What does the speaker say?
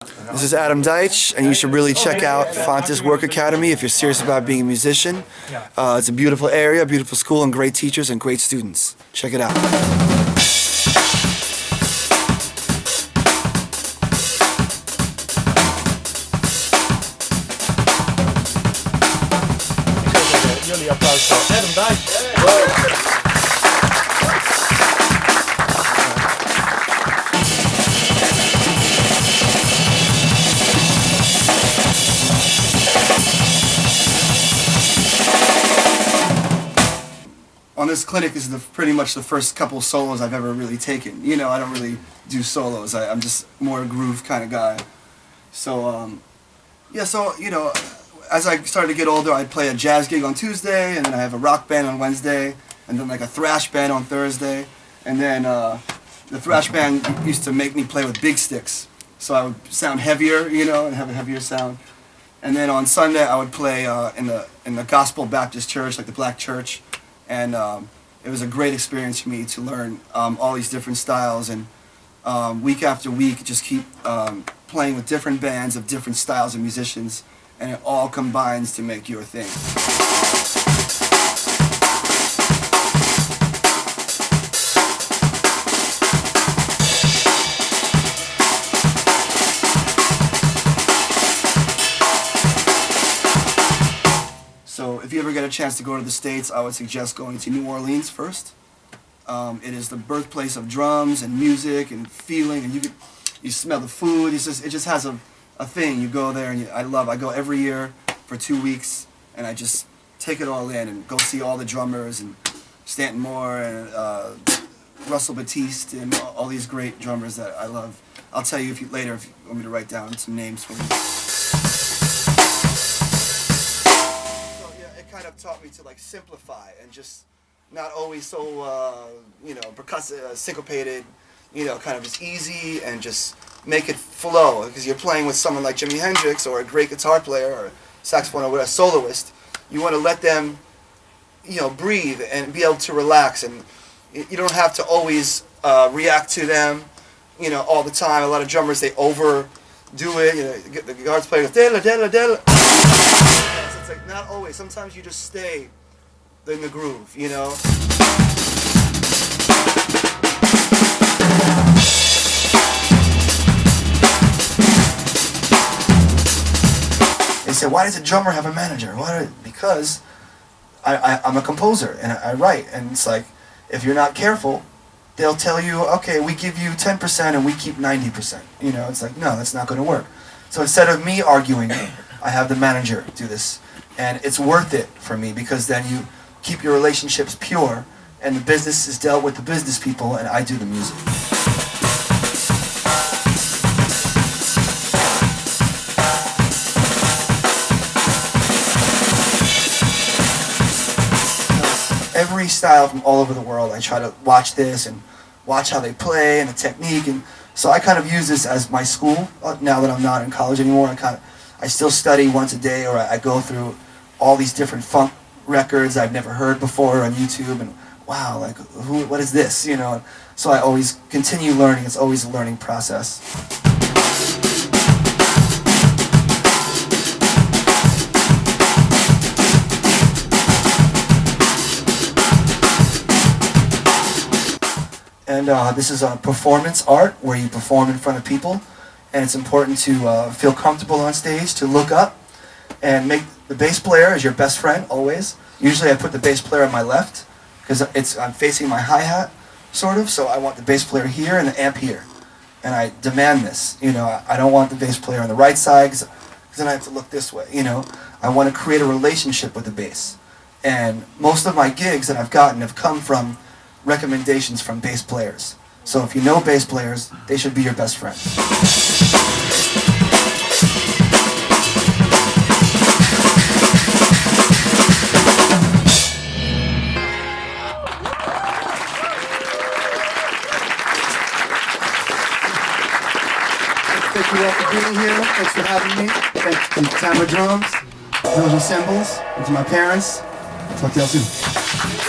This is Adam Deitch, and you should really check out Fontes Rockacademie if you're serious about being a musician. It's a beautiful area, beautiful school, and great teachers and great students. Check it out. Jullie applaus voor Adam Deitch. On this clinic, this is pretty much the first couple solos I've ever really taken. You know, I don't really do solos. I'm just more a groove kind of guy. So, yeah, so, you know, as I started to get older, I'd play a jazz gig on Tuesday, and then I have a rock band on Wednesday, and then like a thrash band on Thursday. And then the thrash band used to make me play with big sticks, so I would sound heavier, you know, and have a heavier sound. And then on Sunday, I would play in the Gospel Baptist Church, like the Black Church. And it was a great experience for me to learn all these different styles, and week after week just keep playing with different bands of different styles of musicians, and it all combines to make your thing. So if you ever get a chance to go to the States, I would suggest going to New Orleans first. It is the birthplace of drums and music and feeling, and you smell the food. It just has a thing. You go there, and I go every year for 2 weeks, and I just take it all in and go see all the drummers and Stanton Moore and Russell Batiste and all these great drummers that I love. I'll tell you later if you want me to write down some names for you. Kind of taught me to like simplify and just not always so you know, percussive, syncopated, you know, kind of just easy, and just make it flow, because you're playing with someone like Jimi Hendrix or a great guitar player or saxophone or a soloist. You want to let them, you know, breathe and be able to relax, and you don't have to always react to them, you know, all the time. A lot of drummers, they overdo it. You know, the guitar player goes dela dela dela. It's like not always. Sometimes you just stay in the groove, you know. They say, why does a drummer have a manager? Because I'm a composer and I write, and it's like, if you're not careful, they'll tell you, okay, we give you 10% and we keep 90%. You know, it's like, no, that's not going to work. So instead of me arguing, I have the manager do this. And it's worth it for me, because then you keep your relationships pure, and the business is dealt with the business people, and I do the music. Every style from all over the world, I try to watch this and watch how they play and the technique, and so I kind of use this as my school. Now that I'm not in college anymore, I still study once a day, or I go through all these different funk records I've never heard before on YouTube, and wow, like, what is this, you know? So I always continue learning. It's always a learning process. And this is a performance art where you perform in front of people, and it's important to feel comfortable on stage, to look up, and make the bass player as your best friend always. Usually I put the bass player on my left, because I'm facing my hi-hat, sort of, so I want the bass player here and the amp here. And I demand this, you know, I don't want the bass player on the right side, because then I have to look this way, you know. I want to create a relationship with the bass. And most of my gigs that I've gotten have come from recommendations from bass players. So if you know bass players, they should be your best friends. Thank you all for being here. Thanks for having me. Thanks to Tamara Drums, Georgia Cymbals, and to my parents. Talk to y'all soon.